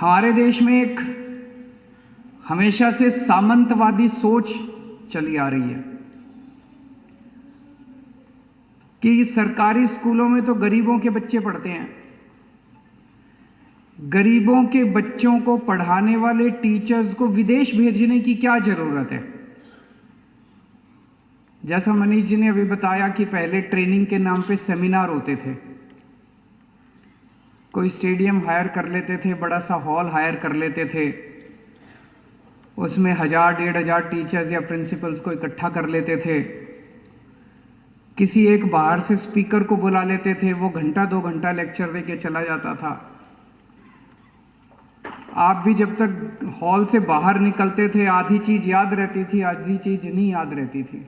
हमारे देश में एक हमेशा से सामंतवादी सोच चली आ रही है कि सरकारी स्कूलों में तो गरीबों के बच्चे पढ़ते हैं। गरीबों के बच्चों को पढ़ाने वाले टीचर्स को विदेश भेजने की क्या जरूरत है। जैसा मनीष जी ने अभी बताया कि पहले ट्रेनिंग के नाम पे सेमिनार होते थे, कोई स्टेडियम हायर कर लेते थे, बड़ा सा हॉल हायर कर लेते थे, उसमें 1000-1500 टीचर्स या प्रिंसिपल्स को इकट्ठा कर लेते थे, किसी एक बाहर से स्पीकर को बुला लेते थे, वो घंटा 2 घंटा लेक्चर दे के चला जाता था। आप भी जब तक हॉल से बाहर निकलते थे आधी चीज याद रहती थी, आधी चीज नहीं याद रहती थी।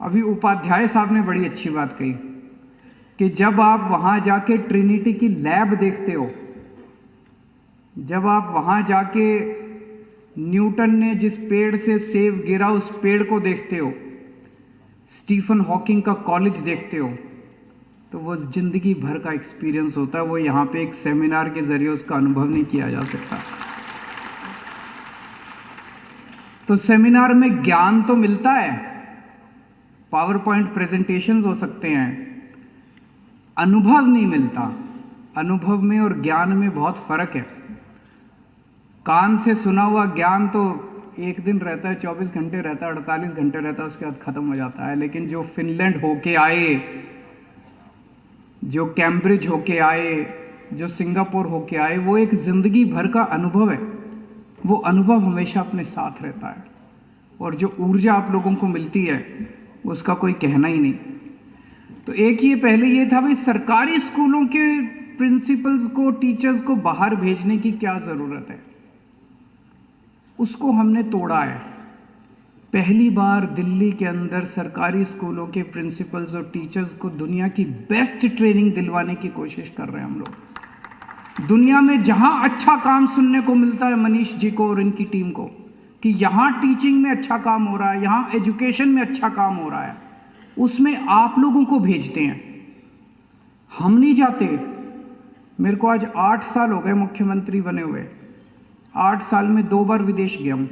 अभी उपाध्याय साहब ने बड़ी अच्छी बात कही कि जब आप वहां जाके ट्रिनिटी की लैब देखते हो, जब आप वहां जाके न्यूटन ने जिस पेड़ से सेब गिरा उस पेड़ को देखते हो, स्टीफन हॉकिंग का कॉलेज देखते हो, तो वो जिंदगी भर का एक्सपीरियंस होता है। वो यहाँ पे एक सेमिनार के जरिए उसका अनुभव नहीं किया जा सकता। तो सेमिनार में ज्ञान तो मिलता है, पावर पॉइंट प्रेजेंटेशंस हो सकते हैं, अनुभव नहीं मिलता। अनुभव में और ज्ञान में बहुत फर्क है। कान से सुना हुआ ज्ञान तो एक दिन रहता है, 24 घंटे रहता है, 48 घंटे रहता है, उसके बाद खत्म हो जाता है। लेकिन जो फिनलैंड होके आए, जो कैम्ब्रिज होके आए, जो सिंगापुर होके आए, वो एक जिंदगी भर का अनुभव है। वो अनुभव हमेशा अपने साथ रहता है और जो ऊर्जा आप लोगों को मिलती है उसका कोई कहना ही नहीं। तो एक ये पहले ये था भाई, सरकारी स्कूलों के प्रिंसिपल्स को, टीचर्स को बाहर भेजने की क्या जरूरत है। उसको हमने तोड़ा है। पहली बार दिल्ली के अंदर सरकारी स्कूलों के प्रिंसिपल्स और टीचर्स को दुनिया की बेस्ट ट्रेनिंग दिलवाने की कोशिश कर रहे हैं हम लोग। दुनिया में जहां अच्छा काम सुनने को मिलता है मनीष जी को और इनकी टीम को कि यहां टीचिंग में अच्छा काम हो रहा है, यहां एजुकेशन में अच्छा काम हो रहा है, उसमें आप लोगों को भेजते हैं, हम नहीं जाते। मेरे को आज 8 साल हो गए मुख्यमंत्री बने हुए। 8 साल में 2 बार विदेश गया हूं।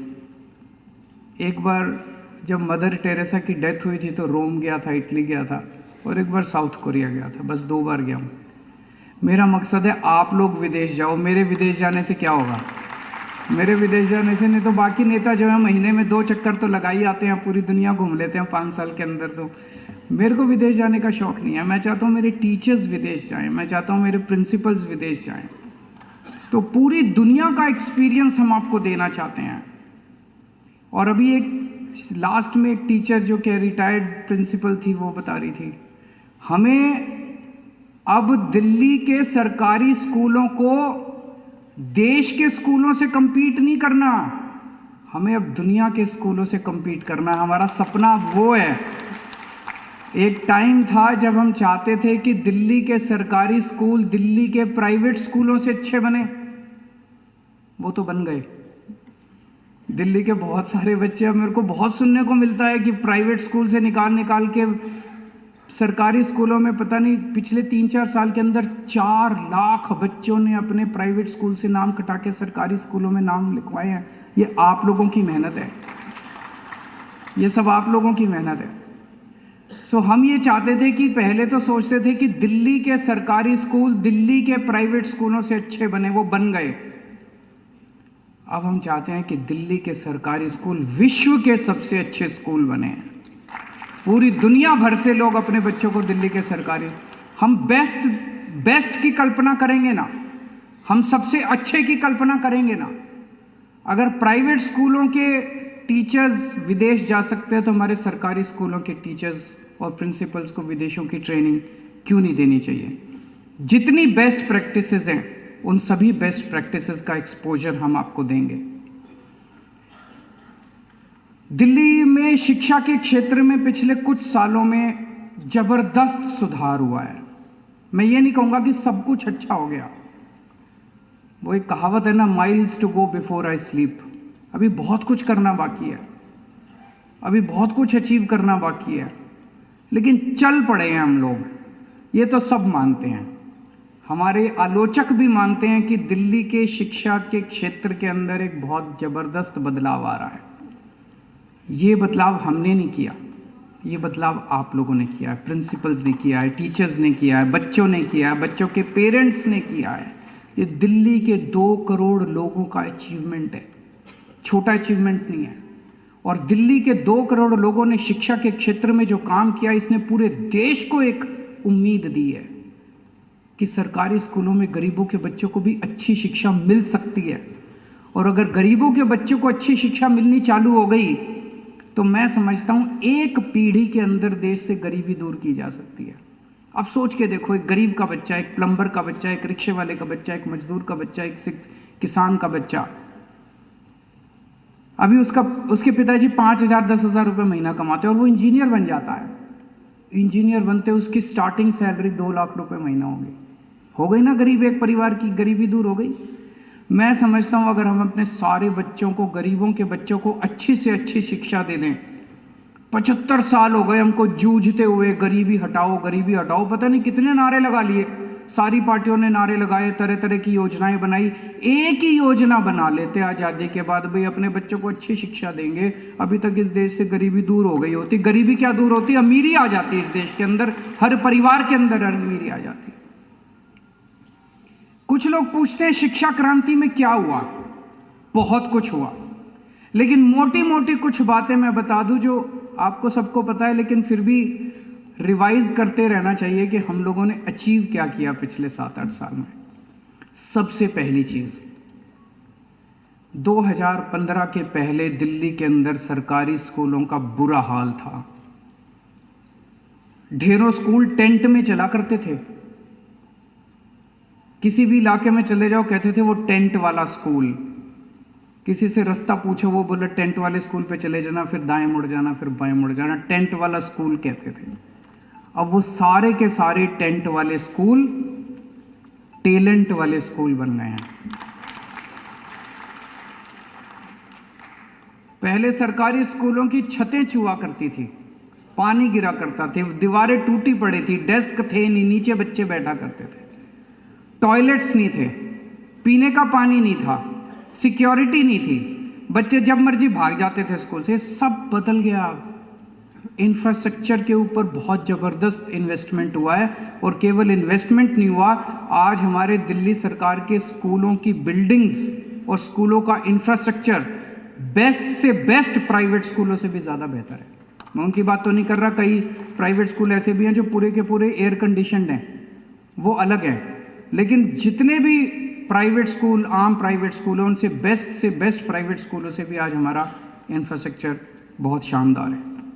एक बार जब मदर टेरेसा की डेथ हुई थी तो रोम गया था, इटली गया था, और एक बार साउथ कोरिया गया था। बस 2 बार गया हूं। मेरा मकसद है आप लोग विदेश जाओ। मेरे विदेश जाने से क्या होगा? मेरे विदेश जाने से नहीं तो बाकी नेता जो है महीने में 2 चक्कर तो लगा ही आते हैं, पूरी दुनिया घूम लेते हैं 5 साल के अंदर। तो मेरे को विदेश जाने का शौक नहीं है। मैं चाहता हूँ मेरे टीचर्स विदेश जाएं, मैं चाहता हूँ मेरे प्रिंसिपल्स विदेश जाएं। तो पूरी दुनिया का एक्सपीरियंस हम आपको देना चाहते हैं। और अभी एक लास्ट में एक टीचर जो कि रिटायर्ड प्रिंसिपल थी वो बता रही थी, हमें अब दिल्ली के सरकारी स्कूलों को देश के स्कूलों से compete नहीं करना, हमें अब दुनिया के स्कूलों से compete करना। हमारा सपना वो है। एक टाइम था जब हम चाहते थे कि दिल्ली के सरकारी स्कूल दिल्ली के प्राइवेट स्कूलों से अच्छे बने, वो तो बन गए। दिल्ली के बहुत सारे बच्चे, अब मेरे को बहुत सुनने को मिलता है कि प्राइवेट स्कूल से निकाल के सरकारी स्कूलों में, पता नहीं पिछले 3-4 साल के अंदर 4 लाख बच्चों ने अपने प्राइवेट स्कूल से नाम कटा के सरकारी स्कूलों में नाम लिखवाए हैं। ये आप लोगों की मेहनत है, ये सब आप लोगों की मेहनत है। सो हम ये चाहते थे कि पहले तो सोचते थे कि दिल्ली के सरकारी स्कूल दिल्ली के प्राइवेट स्कूलों से अच्छे बने, वो बन गए। अब हम चाहते हैं कि दिल्ली के सरकारी स्कूल विश्व के सबसे अच्छे स्कूल बने। पूरी दुनिया भर से लोग अपने बच्चों को दिल्ली के सरकारी, हम बेस्ट की कल्पना करेंगे ना, हम सबसे अच्छे की कल्पना करेंगे ना। अगर प्राइवेट स्कूलों के टीचर्स विदेश जा सकते हैं तो हमारे सरकारी स्कूलों के टीचर्स और प्रिंसिपल्स को विदेशों की ट्रेनिंग क्यों नहीं देनी चाहिए। जितनी बेस्ट प्रैक्टिसेस हैं उन सभी बेस्ट प्रैक्टिसेस का एक्सपोजर हम आपको देंगे। दिल्ली में शिक्षा के क्षेत्र में पिछले कुछ सालों में जबरदस्त सुधार हुआ है। मैं ये नहीं कहूँगा कि सब कुछ अच्छा हो गया। वो एक कहावत है ना, miles to go before I sleep. अभी बहुत कुछ करना बाकी है, अभी बहुत कुछ अचीव करना बाकी है, लेकिन चल पड़े हैं हम लोग, ये तो सब मानते हैं। हमारे आलोचक भी मानते हैं कि दिल्ली के शिक्षा के क्षेत्र के अंदर एक बहुत ज़बरदस्त बदलाव आ रहा है। ये बदलाव हमने नहीं किया, ये बदलाव आप लोगों ने किया है, प्रिंसिपल्स ने किया है, टीचर्स ने किया है, बच्चों ने किया है, बच्चों के पेरेंट्स ने किया है। ये दिल्ली के 2 करोड़ लोगों का अचीवमेंट है, छोटा अचीवमेंट नहीं है। और दिल्ली के 2 करोड़ लोगों ने शिक्षा के क्षेत्र में जो काम किया, इसने पूरे देश को एक उम्मीद दी है कि सरकारी स्कूलों में गरीबों के बच्चों को भी अच्छी शिक्षा मिल सकती है। और अगर गरीबों के बच्चों को अच्छी शिक्षा मिलनी चालू हो गई तो मैं समझता हूं एक पीढ़ी के अंदर देश से गरीबी दूर की जा सकती है। अब सोच के देखो, एक गरीब का बच्चा, एक प्लम्बर का बच्चा, एक रिक्शे वाले का बच्चा, एक मजदूर का बच्चा, एक किसान का बच्चा, अभी उसके पिताजी 5,000 10,000 रुपये महीना कमाते हैं और वो इंजीनियर बन जाता है। इंजीनियर बनते उसकी स्टार्टिंग सैलरी 2 लाख रुपए महीना होगी। हो गई ना गरीब, एक परिवार की गरीबी दूर हो गई। मैं समझता हूं अगर हम अपने सारे बच्चों को, गरीबों के बच्चों को अच्छी से अच्छी शिक्षा दे दें। 75 साल हो गए हमको जूझते हुए, गरीबी हटाओ गरीबी हटाओ, पता नहीं कितने नारे लगा लिए, सारी पार्टियों ने नारे लगाए, तरह तरह की योजनाएं बनाई। एक ही योजना बना लेते आज़ादी के बाद, भाई अपने बच्चों को अच्छी शिक्षा देंगे। अभी तक इस देश से गरीबी दूर हो गई होती। गरीबी क्या दूर होती, अमीरी आ जाती इस देश के अंदर, हर परिवार के अंदर अमीरी आ जाती। कुछ लोग पूछते हैं शिक्षा क्रांति में क्या हुआ। बहुत कुछ हुआ, लेकिन मोटी मोटी कुछ बातें मैं बता दूं जो आपको सबको पता है, लेकिन फिर भी रिवाइज करते रहना चाहिए कि हम लोगों ने अचीव क्या किया पिछले 7-8 साल में। सबसे पहली चीज, 2015 के पहले दिल्ली के अंदर सरकारी स्कूलों का बुरा हाल था। ढेरों स्कूल टेंट में चला करते थे। किसी भी इलाके में चले जाओ, कहते थे वो टेंट वाला स्कूल। किसी से रास्ता पूछो, वो बोला टेंट वाले स्कूल पे चले जाना, फिर दाएं मुड़ जाना, फिर बाएं मुड़ जाना, टेंट वाला स्कूल कहते थे। अब वो सारे के सारे टेंट वाले स्कूल टैलेंट वाले स्कूल बन गए हैं। पहले सरकारी स्कूलों की छतें छुआ करती थी, पानी गिरा करता था, दीवारें टूटी पड़ी थी, डेस्क थे नहीं, नीचे बच्चे बैठा करते थे, टॉयलेट्स नहीं थे, पीने का पानी नहीं था, सिक्योरिटी नहीं थी, बच्चे जब मर्जी भाग जाते थे स्कूल से। सब बदल गया। इंफ्रास्ट्रक्चर के ऊपर बहुत ज़बरदस्त इन्वेस्टमेंट हुआ है। और केवल इन्वेस्टमेंट नहीं हुआ, आज हमारे दिल्ली सरकार के स्कूलों की बिल्डिंग्स और स्कूलों का इंफ्रास्ट्रक्चर बेस्ट से बेस्ट प्राइवेट स्कूलों से भी ज़्यादा बेहतर है। मैं उनकी बात तो नहीं कर रहा, कई प्राइवेट स्कूल ऐसे भी हैं जो पूरे के पूरे एयर कंडीशनड हैं, वो अलग है। लेकिन जितने भी प्राइवेट स्कूल, आम प्राइवेट स्कूल हैं, उनसे बेस्ट प्राइवेट स्कूलों से भी आज हमारा इंफ्रास्ट्रक्चर बहुत शानदार है।